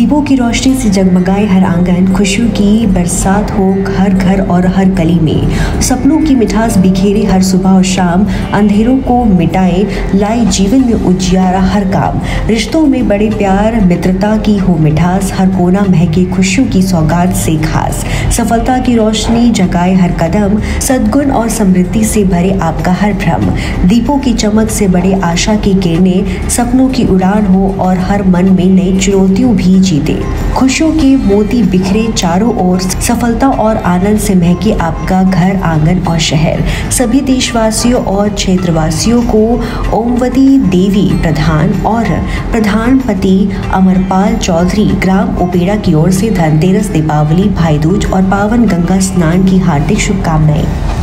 दीपों की रोशनी से जगमगाए हर आंगन, खुशियों की बरसात हो हर घर और हर गली में। सपनों की मिठास बिखेरे हर सुबह और शाम, अंधेरों को मिटाए लाए जीवन में उजियारा हर काम। रिश्तों में बड़े प्यार मित्रता की हो मिठास, हर कोना महके खुशियों की सौगात से खास। सफलता की रोशनी जगाए हर कदम, सद्गुण और समृद्धि से भरे आपका हर भ्रम। दीपों की चमक से बड़े आशा की किरणें, सपनों की उड़ान हो और हर मन में नई चुनौतियों भी जीते। खुशियों के मोती बिखरे चारों ओर, सफलता और आनंद से महके आपका घर आंगन और शहर। सभी देशवासियों और क्षेत्रवासियों को ओमवती देवी प्रधान और प्रधानपति अमरपाल चौधरी ग्राम ओपेड़ा की ओर से धनतेरस, दीपावली, भाई दूज और पावन गंगा स्नान की हार्दिक शुभकामनाएं।